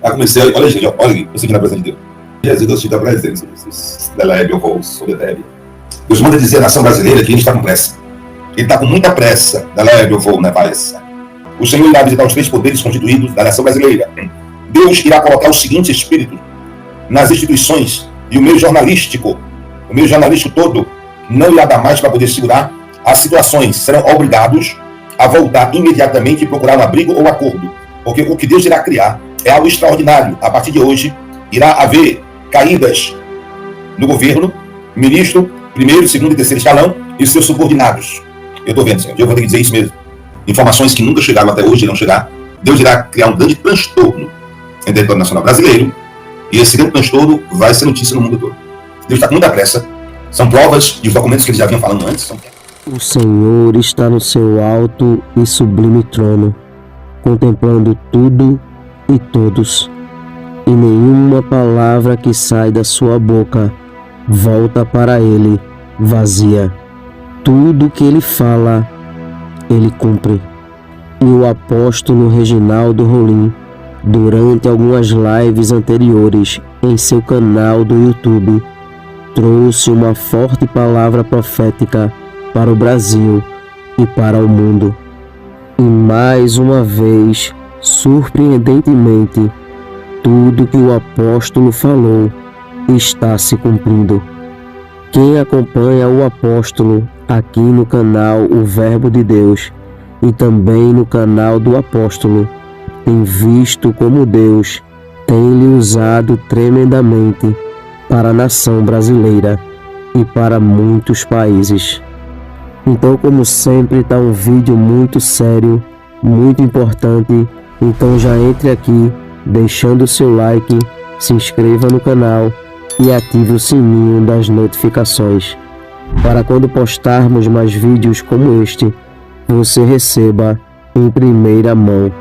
Ah, comecei, olha gente, olha aqui, eu segui na presença de Deus. Jesus, Deus te dá presença. Delebe, eu vou, sobre Delebe. Deus manda dizer à nação brasileira que ele está com pressa. Ele está com muita pressa. Delebe, eu vou, né, pressa. O Senhor irá visitar os 3 poderes constituídos da nação brasileira. Deus irá colocar o seguinte espírito nas instituições e o meio jornalístico todo não irá dar mais para poder segurar as situações. Serão obrigados a voltar imediatamente e procurar um abrigo ou acordo. Porque o que Deus irá criar é algo extraordinário. A partir de hoje, irá haver caídas no governo, ministro, primeiro, segundo e terceiro escalão e seus subordinados. Eu estou vendo, Senhor, eu vou ter que dizer isso mesmo. Informações que nunca chegaram até hoje irão chegar. Deus irá criar um grande transtorno em território nacional brasileiro e esse grande transtorno vai ser notícia no mundo todo. Deus está com muita pressa. São provas de documentos que eles já vinham falando antes. O Senhor está no seu alto e sublime trono, contemplando tudo e todos. E nenhuma palavra que sai da sua boca volta para ele vazia. Tudo que ele fala, ele cumpre. E o apóstolo Reginaldo Rolim, durante algumas lives anteriores em seu canal do YouTube, trouxe uma forte palavra profética para o Brasil e para o mundo. E mais uma vez, surpreendentemente, tudo que o apóstolo falou está se cumprindo. Quem acompanha o apóstolo aqui no canal O Verbo de Deus e também no canal do apóstolo tem visto como Deus tem lhe usado tremendamente para a nação brasileira e para muitos países. Então, como sempre, está um vídeo muito sério, muito importante. Então já entre aqui, deixando o seu like, se inscreva no canal e ative o sininho das notificações, para quando postarmos mais vídeos como este, você receba em primeira mão.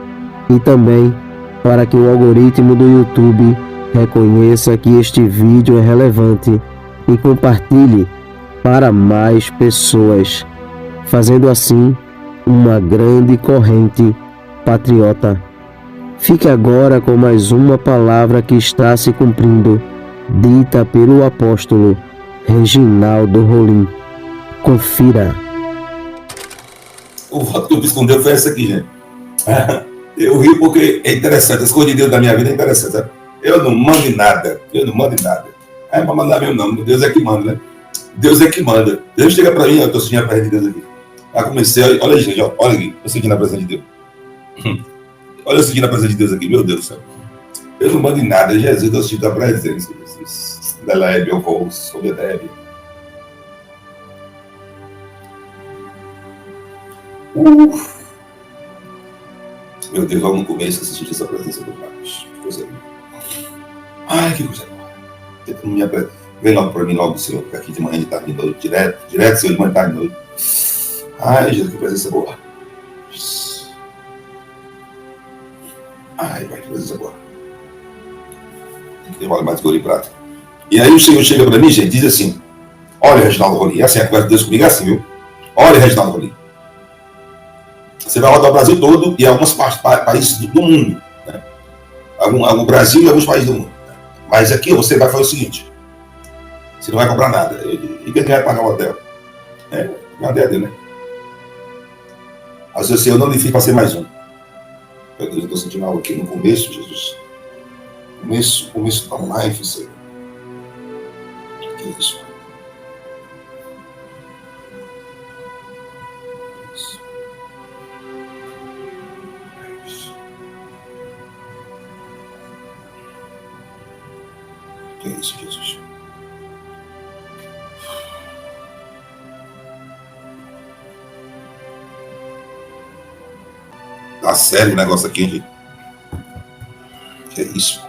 E também para que o algoritmo do YouTube reconheça que este vídeo é relevante e compartilhe para mais pessoas, fazendo assim uma grande corrente patriota. Fique agora com mais uma palavra que está se cumprindo, dita pelo apóstolo Reginaldo Rolim. Confira. O voto que eu fiz com Deus foi essa aqui, gente. Eu rio porque é interessante, as coisas de Deus da minha vida é interessante, sabe? Eu não mando em nada, É para mandar meu nome, Deus é que manda, né? Deus é que manda. Deus chega para mim, eu estou sentindo a presença de Deus aqui. Aí comecei, olha gente, olha aqui, eu sentindo a presença de Deus. Olha eu sentindo a presença de Deus aqui, meu Deus do céu. Eu não mando em nada, Jesus, eu sinto a presença. Delebe, eu vou, sobre Delebe. Meu Deus, logo no começo que você sentiu essa presença do Pai. Que coisa linda. Ai, que coisa boa. Vem logo para mim, logo, Senhor, porque aqui de manhã, de tarde, de noite, direto, Senhor, de manhã, de tarde, de noite. Ai, Jesus, que presença boa. Ai, vai, que presença boa. Tem que ter mais de ouro e prata. E aí o Senhor chega para mim, gente, diz assim: olha, Reginaldo Rolim, assim, a conversa de Deus comigo é assim, viu? Olha, Reginaldo Rolim. Você vai rodar o Brasil todo e alguns países do mundo, né? Algum Brasil e alguns países do mundo. Mas aqui você vai fazer o seguinte: você não vai comprar nada. E quem vai pagar o hotel? Cadê a Deus, né? Mas assim, eu não lhe fiz para ser mais um. Meu Deus, eu estou sentindo algo aqui no começo, Jesus. Começo da live, Senhor. Que é isso? Que é isso, Jesus? Tá sério o negócio aqui, gente? Que é isso?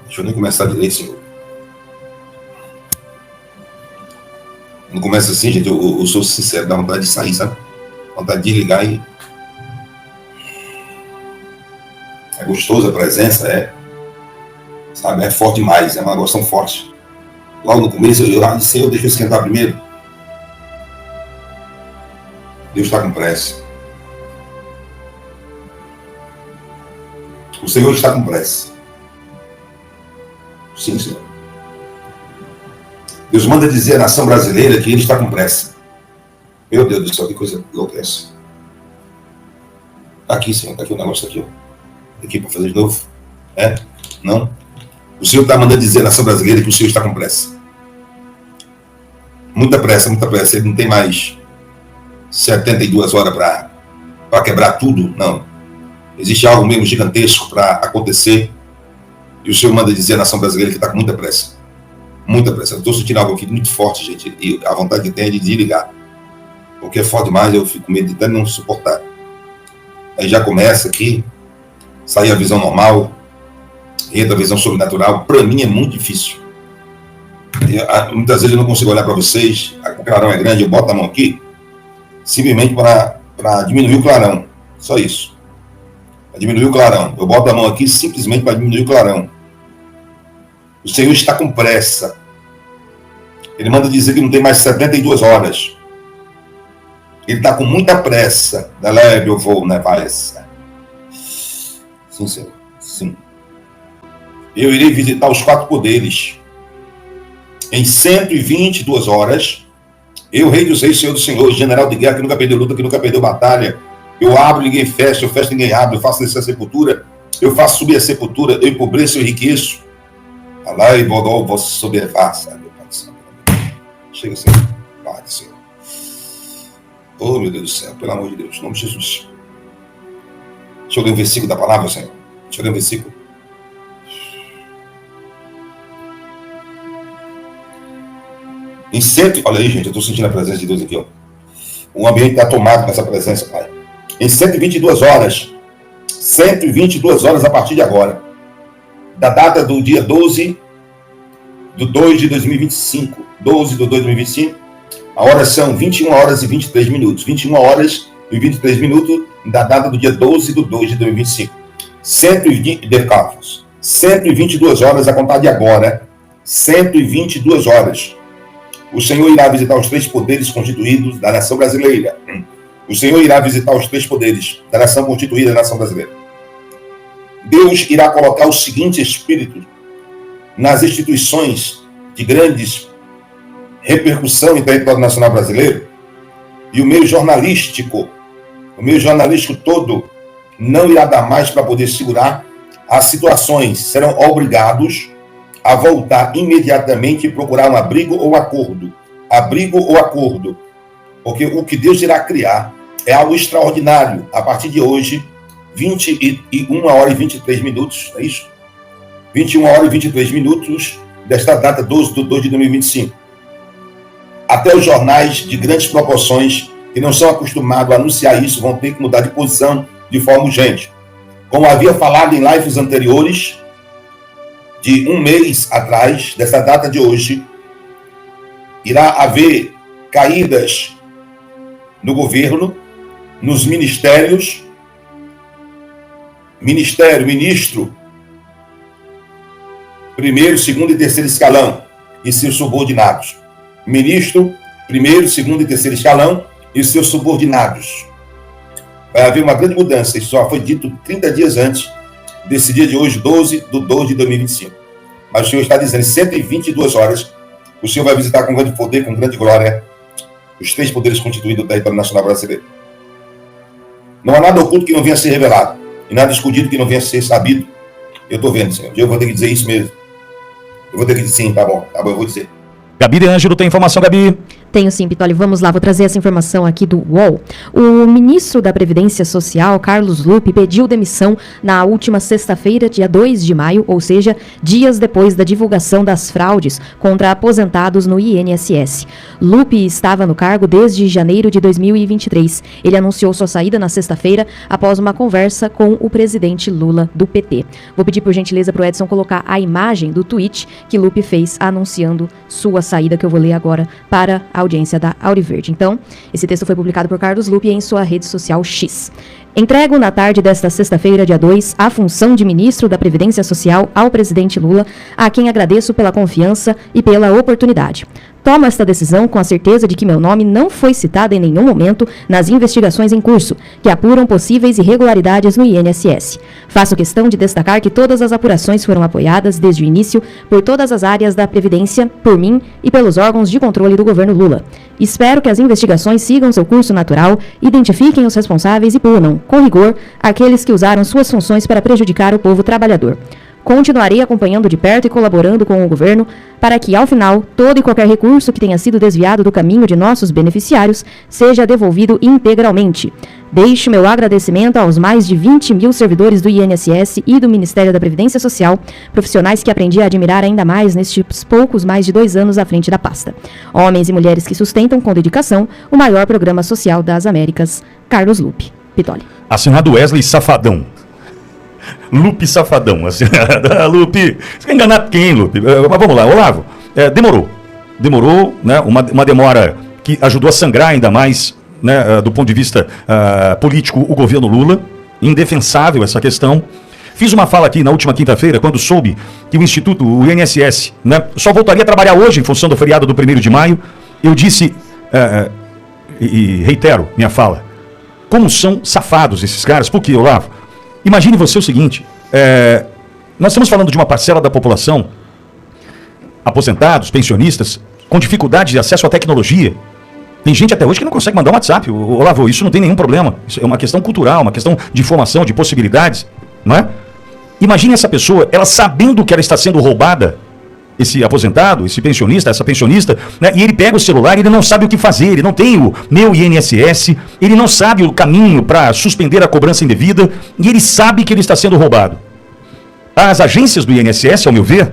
Deixa eu nem começar direito, Senhor. Não começa assim, gente, eu sou sincero, dá vontade de sair, sabe? Vontade de ligar e... É gostoso a presença, sabe? É forte demais, é uma emoção forte. Logo no começo, eu disse, Senhor, deixa eu esquentar primeiro. Deus está com pressa. O Senhor está com pressa. Sim, Senhor. Deus manda dizer à nação brasileira que Ele está com pressa. Meu Deus do céu, que coisa louca é essa. Aqui, Senhor, está aqui o negócio aqui, ó. Aqui para fazer de novo. Não. O Senhor está mandando dizer à nação brasileira que o Senhor está com pressa. Muita pressa, muita pressa. Ele não tem mais 72 horas para quebrar tudo, não. Existe algo mesmo gigantesco para acontecer. E o Senhor manda dizer à nação brasileira que está com muita pressa. Muita pressa. Eu estou sentindo algo aqui muito forte, gente. E a vontade que tem é de desligar. Porque é forte demais, eu fico com medo de até não suportar. Aí já começa aqui, sai a visão normal, entra a visão sobrenatural. Para mim é muito difícil. Muitas vezes eu não consigo olhar para vocês, o clarão é grande, eu boto a mão aqui, simplesmente para diminuir o clarão. Só isso. Para diminuir o clarão. Eu boto a mão aqui simplesmente para diminuir o clarão. O Senhor está com pressa. Ele manda dizer que não tem mais 72 horas. Ele está com muita pressa. Da leve eu vou, né, pressa. Sim, Senhor. Sim. Eu irei visitar os 4 poderes. Em 122 horas, eu, Rei dos Reis, Senhor dos Senhores, general de guerra que nunca perdeu luta, que nunca perdeu batalha. Eu abro, ninguém fecha, eu fecho, ninguém abre, eu faço descer a sepultura, eu faço subir a sepultura, eu empobreço, eu enriqueço. Alá e bodó, vosso soberfaça, meu Pai do céu. Chega, Senhor. Pai do Senhor. Oh, meu Deus do céu, pelo amor de Deus, em nome de Jesus. Deixa eu ler um versículo da palavra, Senhor. Deixa eu ler um versículo. Olha aí, gente, eu estou sentindo a presença de Deus aqui, ó. O ambiente está tomado com essa presença, Pai. Em 122 horas, 122 horas a partir de agora, da data do dia 12 de 2 de 2025, 12 de 2 de 2025, a hora são 21 horas e 23 minutos. 21 horas e 23 minutos da data do dia 12 de 2 de 2025. 122 horas a contar de agora. 122 horas. O Senhor irá visitar os 3 poderes constituídos da nação brasileira. O Senhor irá visitar os 3 poderes da nação constituída da nação brasileira. Deus irá colocar os seguintes espíritos nas instituições de grandes repercussão em território nacional brasileiro, e o meio jornalístico todo não irá dar mais para poder segurar as situações. Serão obrigados a voltar imediatamente e procurar um abrigo ou acordo. Porque o que Deus irá criar é algo extraordinário. A partir de hoje, 21 horas e 23 minutos, é isso? 21 horas e 23 minutos desta data, 12 de 2 de 2025. Até os jornais de grandes proporções, que não são acostumados a anunciar isso, vão ter que mudar de posição de forma urgente. Como havia falado em lives anteriores, de um mês atrás, dessa data de hoje, irá haver caídas no governo, nos ministérios, ministro, primeiro, segundo e terceiro escalão e seus subordinados. Ministro, primeiro, segundo e terceiro escalão e seus subordinados. Vai haver uma grande mudança. Isso só foi dito 30 dias antes desse dia de hoje, 12 de 2 de 2025. Mas o Senhor está dizendo, em 122 horas, o Senhor vai visitar com grande poder, com grande glória, os 3 poderes constituídos do território nacional brasileiro. Não há nada oculto que não venha a ser revelado, e nada escondido que não venha a ser sabido. Eu estou vendo, Senhor. Eu vou ter que dizer isso mesmo. Eu vou ter que dizer sim, tá bom, eu vou dizer. Gabi de Ângelo tem informação, Gabi. Tenho sim, Pitoli. Vamos lá, vou trazer essa informação aqui do UOL. O ministro da Previdência Social, Carlos Lupe, pediu demissão na última sexta-feira, dia 2 de maio, ou seja, dias depois da divulgação das fraudes contra aposentados no INSS. Lupe estava no cargo desde janeiro de 2023. Ele anunciou sua saída na sexta-feira após uma conversa com o presidente Lula do PT. Vou pedir por gentileza para o Edson colocar a imagem do tweet que Lupe fez anunciando sua saída, que eu vou ler agora para a audiência da Auriverde. Então, esse texto foi publicado por Carlos Lupe em sua rede social X. Entrego na tarde desta sexta-feira, dia 2, a função de ministro da Previdência Social ao presidente Lula, a quem agradeço pela confiança e pela oportunidade. Tomo esta decisão com a certeza de que meu nome não foi citado em nenhum momento nas investigações em curso, que apuram possíveis irregularidades no INSS. Faço questão de destacar que todas as apurações foram apoiadas desde o início por todas as áreas da Previdência, por mim e pelos órgãos de controle do governo Lula. Espero que as investigações sigam seu curso natural, identifiquem os responsáveis e punam, com rigor, aqueles que usaram suas funções para prejudicar o povo trabalhador. Continuarei acompanhando de perto e colaborando com o governo para que, ao final, todo e qualquer recurso que tenha sido desviado do caminho de nossos beneficiários seja devolvido integralmente. Deixo meu agradecimento aos mais de 20 mil servidores do INSS e do Ministério da Previdência Social, profissionais que aprendi a admirar ainda mais nestes poucos mais de 2 anos à frente da pasta. Homens e mulheres que sustentam com dedicação o maior programa social das Américas. Carlos Lupe. Pitoli. Assinado Wesley Safadão. Lupe Safadão, assinado. Lupe, você quer enganar quem, Lupe? Mas vamos lá, Olavo. Demorou, né? Uma demora que ajudou a sangrar ainda mais, né? Do ponto de vista político, o governo Lula. Indefensável essa questão. Fiz uma fala aqui na última quinta-feira, quando soube que o Instituto, o INSS, né, só voltaria a trabalhar hoje em função do feriado do 1º de maio. Eu disse, e reitero minha fala, como são safados esses caras. Por quê, Olavo? Imagine você o seguinte, nós estamos falando de uma parcela da população, aposentados, pensionistas, com dificuldade de acesso à tecnologia. Tem gente até hoje que não consegue mandar um WhatsApp. Olavo, isso não tem nenhum problema. Isso é uma questão cultural, uma questão de informação, de possibilidades, não é? Imagine essa pessoa, ela sabendo que ela está sendo roubada, esse aposentado, esse pensionista, essa pensionista, né? E ele pega o celular e ele não sabe o que fazer, ele não tem o meu INSS, ele não sabe o caminho para suspender a cobrança indevida e ele sabe que ele está sendo roubado. As agências do INSS, ao meu ver,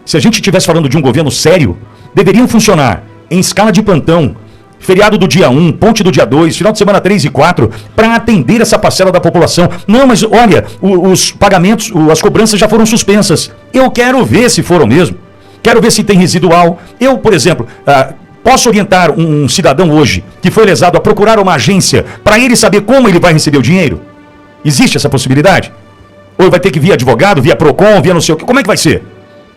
se a gente estivesse falando de um governo sério, deveriam funcionar em escala de plantão, feriado do dia 1, ponte do dia 2, final de semana 3 e 4, para atender essa parcela da população. Não, mas olha, os pagamentos, as cobranças já foram suspensas. Eu quero ver se foram mesmo. Quero ver se tem residual. Eu, por exemplo, posso orientar um cidadão hoje que foi lesado a procurar uma agência para ele saber como ele vai receber o dinheiro? Existe essa possibilidade? Ou ele vai ter que via advogado, via PROCON, via não sei o quê? Como é que vai ser?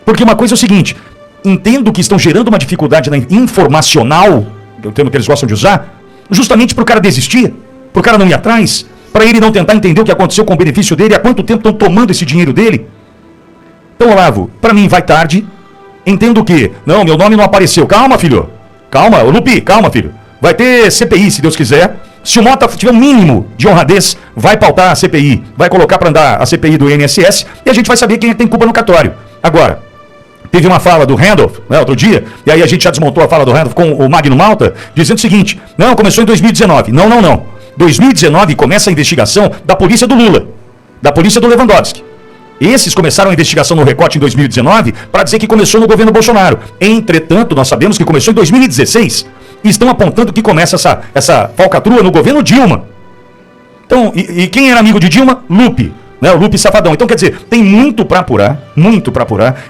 Porque uma coisa é o seguinte, entendo que estão gerando uma dificuldade informacional, que é o termo que eles gostam de usar, justamente para o cara desistir, para o cara não ir atrás, para ele não tentar entender o que aconteceu com o benefício dele, há quanto tempo estão tomando esse dinheiro dele. Então, Olavo, para mim vai tarde. Entendo que, não, meu nome não apareceu. Calma, filho. Calma, Lupi, calma, filho. Vai ter CPI, se Deus quiser. Se o Mota tiver um mínimo de honradez, vai pautar a CPI. Vai colocar para andar a CPI do INSS e a gente vai saber quem é que tem culpa no cartório. Agora, teve uma fala do Randolph, né, outro dia, e aí a gente já desmontou a fala do Randolph com o Magno Malta, dizendo o seguinte, não, começou em 2019. Não. 2019 começa a investigação da polícia do Lula, da polícia do Lewandowski. Esses começaram a investigação no Recorte em 2019 para dizer que começou no governo Bolsonaro. Entretanto, nós sabemos que começou em 2016 e estão apontando que começa essa falcatrua no governo Dilma. Então, e quem era amigo de Dilma? Lupe, né? O Lupe Safadão. Então, quer dizer, tem muito para apurar,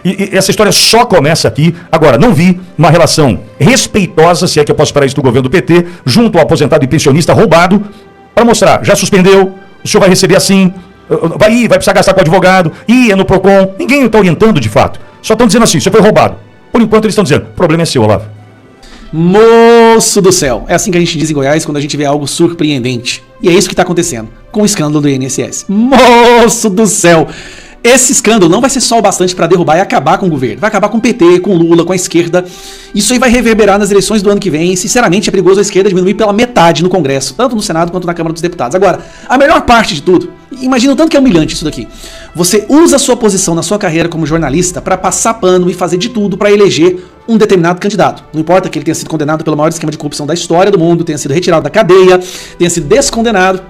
e essa história só começa aqui. Agora, não vi uma relação respeitosa, se é que eu posso esperar isso do governo do PT, junto ao aposentado e pensionista roubado, para mostrar, já suspendeu, o senhor vai receber assim, vai precisar gastar com advogado, é no PROCON. Ninguém está orientando de fato. Só estão dizendo assim, você foi roubado. Por enquanto eles estão dizendo, o problema é seu, Olavo. Moço do céu. É assim que a gente diz em Goiás quando a gente vê algo surpreendente. E é isso que está acontecendo com o escândalo do INSS. Moço do céu. Esse escândalo não vai ser só o bastante para derrubar e acabar com o governo. Vai acabar com o PT, com o Lula, com a esquerda. Isso aí vai reverberar nas eleições do ano que vem. E, sinceramente, é perigoso a esquerda diminuir pela metade no Congresso, tanto no Senado quanto na Câmara dos Deputados. Agora, a melhor parte de tudo, imagina o tanto que é humilhante isso daqui. Você usa a sua posição na sua carreira como jornalista para passar pano e fazer de tudo para eleger um determinado candidato. Não importa que ele tenha sido condenado pelo maior esquema de corrupção da história do mundo, tenha sido retirado da cadeia, tenha sido descondenado.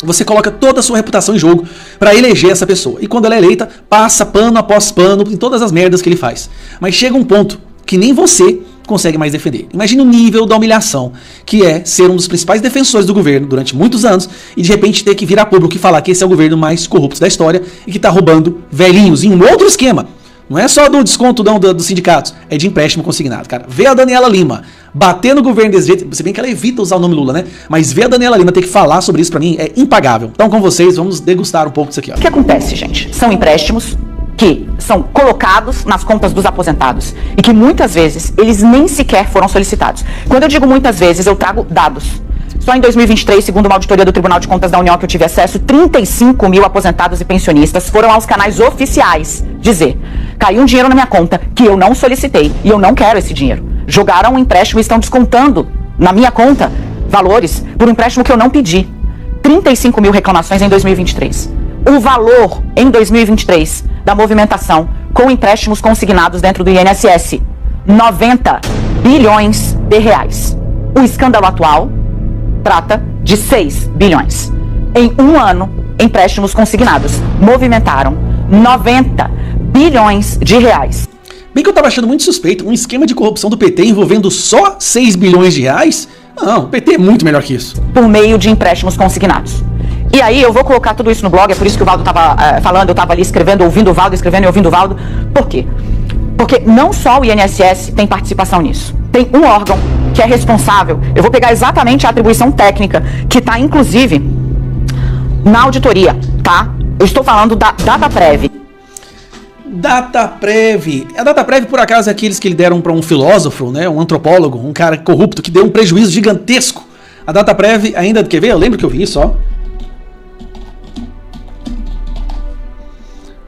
Você coloca toda a sua reputação em jogo para eleger essa pessoa. E quando ela é eleita, passa pano após pano em todas as merdas que ele faz. Mas chega um ponto que nem você consegue mais defender. Imagina o nível da humilhação, que é ser um dos principais defensores do governo durante muitos anos e de repente ter que vir a público e falar que esse é o governo mais corrupto da história e que está roubando velhinhos em um outro esquema. Não é só do desconto dos sindicatos, é de empréstimo consignado, cara. Vê a Daniela Lima bater no governo desse jeito, se bem que ela evita usar o nome Lula, né? Mas ver a Daniela Lima ter que falar sobre isso pra mim é impagável. Então com vocês, vamos degustar um pouco disso aqui, ó. O que acontece, gente? São empréstimos que são colocados nas contas dos aposentados e que muitas vezes eles nem sequer foram solicitados. Quando eu digo muitas vezes, eu trago dados. Só em 2023, segundo uma auditoria do Tribunal de Contas da União que eu tive acesso, 35 mil aposentados e pensionistas foram aos canais oficiais dizer: caiu um dinheiro na minha conta que eu não solicitei e eu não quero esse dinheiro. Jogaram um empréstimo e estão descontando na minha conta valores por um empréstimo que eu não pedi. 35 mil reclamações em 2023. O valor em 2023 da movimentação com empréstimos consignados dentro do INSS, 90 bilhões de reais. O escândalo atual trata de 6 bilhões. Em um ano, empréstimos consignados movimentaram 90 bilhões de reais. Bem que eu tava achando muito suspeito, um esquema de corrupção do PT envolvendo só 6 bilhões de reais? Não, o PT é muito melhor que isso. Por meio de empréstimos consignados. E aí eu vou colocar tudo isso no blog, é por isso que o Valdo estava falando, eu estava ali escrevendo, ouvindo o Valdo, escrevendo e ouvindo o Valdo. Por quê? Porque não só o INSS tem participação nisso. Tem um órgão que é responsável, eu vou pegar exatamente a atribuição técnica, que está inclusive na auditoria, tá? Eu estou falando da Dataprev. Dataprev. A Dataprev, por acaso, é aqueles que lhe deram para um filósofo, né, um antropólogo, um cara corrupto que deu um prejuízo gigantesco. A Dataprev ainda, quer ver? Eu lembro que eu vi isso, ó.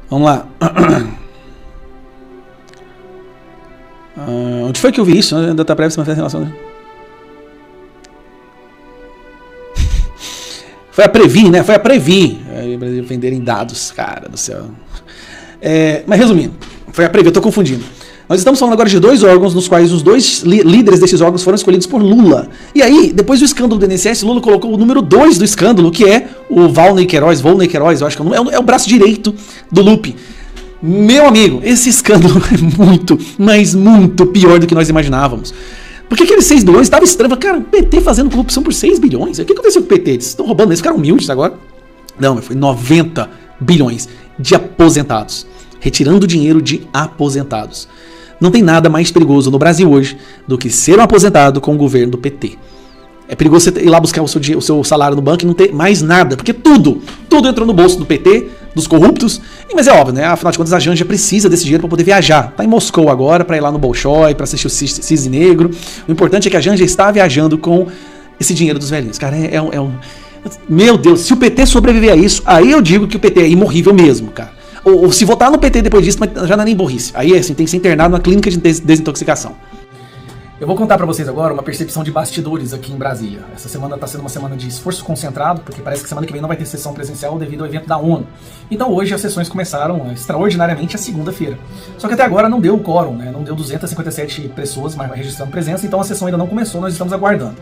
Vamos lá. Onde foi que eu vi isso? A Dataprev se mantém em relação... Foi a Previ, né? Foi a Previ. Venderem dados, cara do céu. Mas resumindo, foi a Previ, eu tô confundindo. Nós estamos falando agora de dois órgãos, nos quais os dois líderes desses órgãos foram escolhidos por Lula. E aí, depois do escândalo do INSS, Lula colocou o número 2 do escândalo, que é o Volney Queiroz, eu acho que é o braço direito do Lupe. Meu amigo, esse escândalo é muito, mas muito pior do que nós imaginávamos. Porque aqueles 6 bilhões estava estranho. Cara, o PT fazendo corrupção por 6 bilhões? O que aconteceu com o PT? Eles estão roubando, eles ficaram humildes agora? Não, foi 90 bilhões de aposentados. Retirando dinheiro de aposentados. Não tem nada mais perigoso no Brasil hoje do que ser um aposentado com o governo do PT. É perigoso você ir lá buscar o seu salário no banco e não ter mais nada, porque tudo entrou no bolso do PT, dos corruptos. Mas é óbvio, né? Afinal de contas, a Janja precisa desse dinheiro para poder viajar. Tá em Moscou agora, para ir lá no Bolshoi, para assistir o Cisne Negro. O importante é que a Janja está viajando com esse dinheiro dos velhinhos. Cara, meu Deus, se o PT sobreviver a isso, aí eu digo que o PT é imorrível mesmo, cara. Ou se votar no PT depois disso, já não é nem burrice. Aí assim, tem que ser internado na clínica de desintoxicação. Eu vou contar pra vocês agora uma percepção de bastidores aqui em Brasília. Essa semana tá sendo uma semana de esforço concentrado, porque parece que semana que vem não vai ter sessão presencial devido ao evento da ONU. Então hoje as sessões começaram extraordinariamente a segunda-feira. Só que até agora não deu o quórum, né? Não deu 257 pessoas registrando presença, então a sessão ainda não começou, nós estamos aguardando.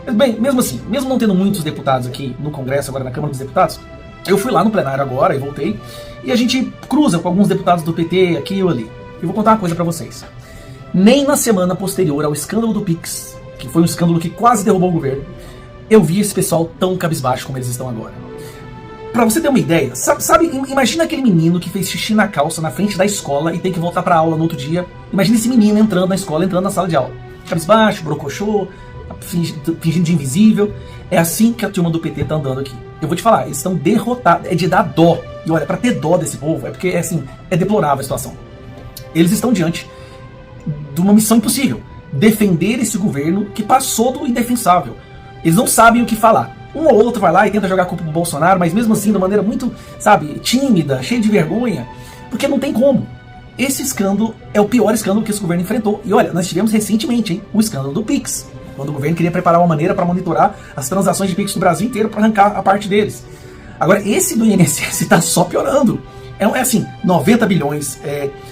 Mas bem, mesmo assim, mesmo não tendo muitos deputados aqui no Congresso, agora na Câmara dos Deputados, eu fui lá no plenário agora e voltei, e a gente cruza com alguns deputados do PT aqui ou ali. Eu vou contar uma coisa pra vocês. Nem na semana posterior ao escândalo do Pix, que foi um escândalo que quase derrubou o governo, eu vi esse pessoal tão cabisbaixo como eles estão agora. Pra você ter uma ideia, sabe, imagina aquele menino que fez xixi na calça na frente da escola e tem que voltar pra aula no outro dia. Imagina esse menino entrando na escola, entrando na sala de aula. Cabisbaixo, brocochô, fingindo de invisível. É assim que a turma do PT tá andando aqui. Eu vou te falar, eles estão derrotados, é de dar dó. E olha, pra ter dó desse povo, é porque assim, é deplorável a situação. Eles estão diante de uma missão impossível. Defender esse governo que passou do indefensável. Eles não sabem o que falar. Um ou outro vai lá e tenta jogar a culpa pro Bolsonaro, mas mesmo assim de maneira muito, sabe, tímida, cheia de vergonha. Porque não tem como. Esse escândalo é o pior escândalo que esse governo enfrentou. E olha, nós tivemos recentemente, hein, o escândalo do Pix. Quando o governo queria preparar uma maneira para monitorar as transações de Pix do Brasil inteiro para arrancar a parte deles. Agora, esse do INSS está só piorando. É assim, 90 bilhões,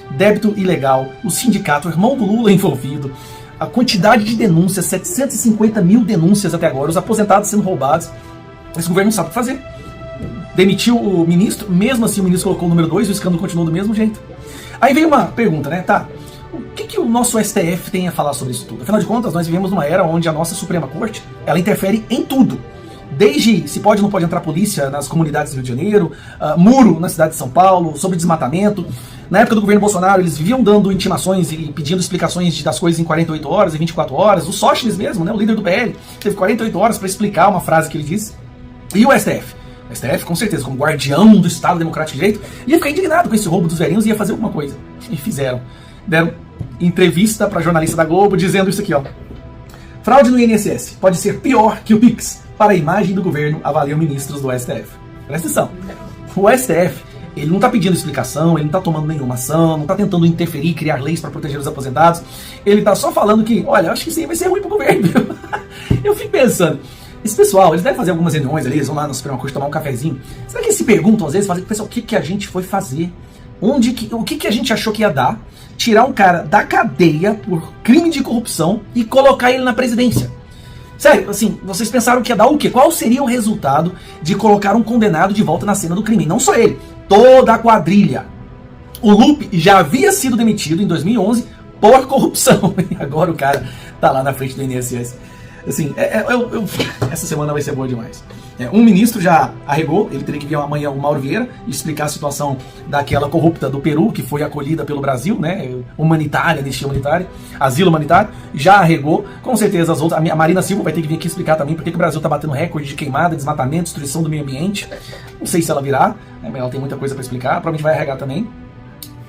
débito ilegal, o sindicato, o irmão do Lula envolvido, a quantidade de denúncias, 750 mil denúncias até agora, os aposentados sendo roubados. Esse governo não sabe o que fazer. Demitiu o ministro, mesmo assim o ministro colocou o número 2 e o escândalo continuou do mesmo jeito. Aí veio uma pergunta, né? Tá, o que o nosso STF tem a falar sobre isso tudo? Afinal de contas, nós vivemos numa era onde a nossa Suprema Corte, ela interfere em tudo. Desde se pode ou não pode entrar polícia nas comunidades do Rio de Janeiro, muro na cidade de São Paulo, sobre desmatamento. Na época do governo Bolsonaro, eles viviam dando intimações e pedindo explicações das coisas em 48 horas, em 24 horas. O Sócrates mesmo, né, o líder do PL, teve 48 horas para explicar uma frase que ele disse. E o STF? O STF, com certeza, como guardião do Estado Democrático de Direito, ia ficar indignado com esse roubo dos velhinhos e ia fazer alguma coisa. E fizeram. Deram entrevista para jornalista da Globo dizendo isso aqui, ó. Fraude no INSS pode ser pior que o Pix. Para a imagem do governo, avaliam ministros do STF. Presta atenção. O STF, ele não está pedindo explicação, ele não está tomando nenhuma ação, não está tentando interferir, criar leis para proteger os aposentados. Ele está só falando que, olha, acho que isso aí vai ser ruim para o governo. Eu fico pensando, esse pessoal, eles devem fazer algumas reuniões ali, eles vão lá no Supremo Corte tomar um cafezinho. Será que eles se perguntam às vezes, pessoal, o que a gente foi fazer? O que a gente achou que ia dar? Tirar um cara da cadeia por crime de corrupção e colocar ele na presidência. Sério, assim, vocês pensaram que ia dar o quê? Qual seria o resultado de colocar um condenado de volta na cena do crime? Não só ele, toda a quadrilha. O Lupe já havia sido demitido em 2011 por corrupção. E agora o cara tá lá na frente do INSS. Assim, essa semana vai ser boa demais. Um ministro já arregou, ele teria que vir amanhã o Mauro Vieira e explicar a situação daquela corrupta do Peru, que foi acolhida pelo Brasil, né? Humanitária, anistia humanitária, asilo humanitário, já arregou. Com certeza as outras, a Marina Silva vai ter que vir aqui explicar também porque que o Brasil tá batendo recorde de queimada, desmatamento, destruição do meio ambiente. Não sei se ela virá, né? Ela tem muita coisa para explicar, provavelmente vai arregar também.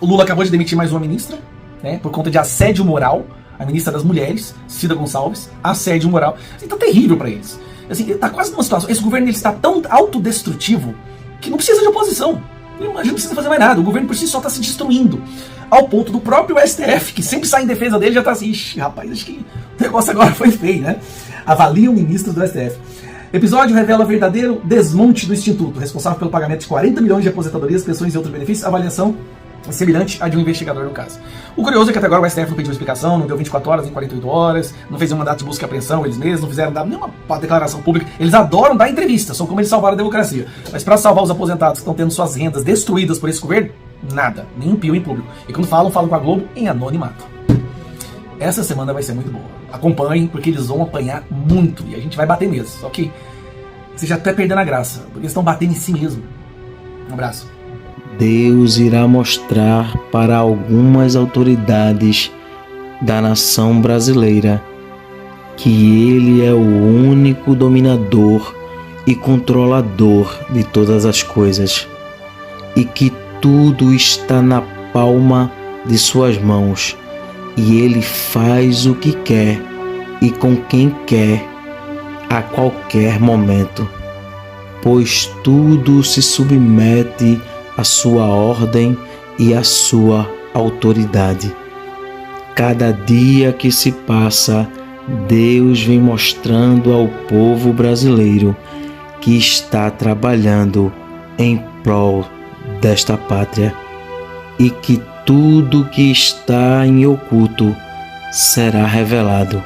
O Lula acabou de demitir mais uma ministra, né? Por conta de assédio moral. A ministra das Mulheres, Cida Gonçalves, assédio moral. Assim, tá terrível para eles. Assim, tá quase numa situação. Esse governo ele está tão autodestrutivo que não precisa de oposição. Não precisa fazer mais nada. O governo por si só está se destruindo. Ao ponto do próprio STF, que sempre sai em defesa dele, já tá assim, ixi, rapaz, acho que o negócio agora foi feio, né? Avalia o ministro do STF. Episódio revela verdadeiro desmonte do Instituto, responsável pelo pagamento de 40 milhões de aposentadorias, pensões e outros benefícios. Avaliação semelhante à de um investigador no caso. O curioso é que até agora o STF não pediu explicação, não deu 24 horas nem 48 horas, não fez um mandato de busca e apreensão eles mesmos, não fizeram nenhuma declaração pública. Eles adoram dar entrevista, são como eles salvaram a democracia. Mas para salvar os aposentados que estão tendo suas rendas destruídas por esse governo, nada, nem um pio em público. E quando falam com a Globo em anonimato. Essa semana vai ser muito boa. Acompanhem, porque eles vão apanhar muito e a gente vai bater mesmo. Só que você já está perdendo a graça, porque eles estão batendo em si mesmo. Um abraço. Deus irá mostrar para algumas autoridades da nação brasileira que Ele é o único dominador e controlador de todas as coisas e que tudo está na palma de suas mãos e Ele faz o que quer e com quem quer a qualquer momento, pois tudo se submete a sua ordem e a sua autoridade. Cada dia que se passa, Deus vem mostrando ao povo brasileiro que está trabalhando em prol desta pátria e que tudo que está em oculto será revelado.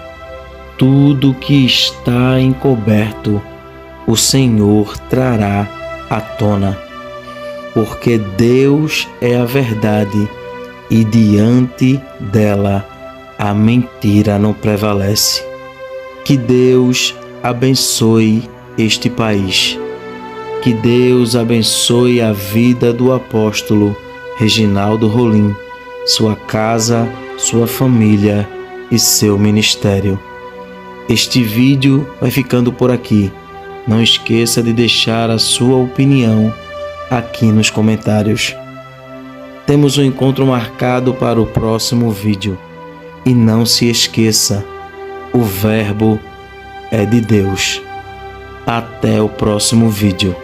Tudo que está encoberto, o Senhor trará à tona. Porque Deus é a verdade e diante dela a mentira não prevalece. Que Deus abençoe este país. Que Deus abençoe a vida do apóstolo Reginaldo Rolim, sua casa, sua família e seu ministério. Este vídeo vai ficando por aqui. Não esqueça de deixar a sua opinião aqui nos comentários. Temos um encontro marcado para o próximo vídeo. E não se esqueça, o Verbo é de Deus. Até o próximo vídeo.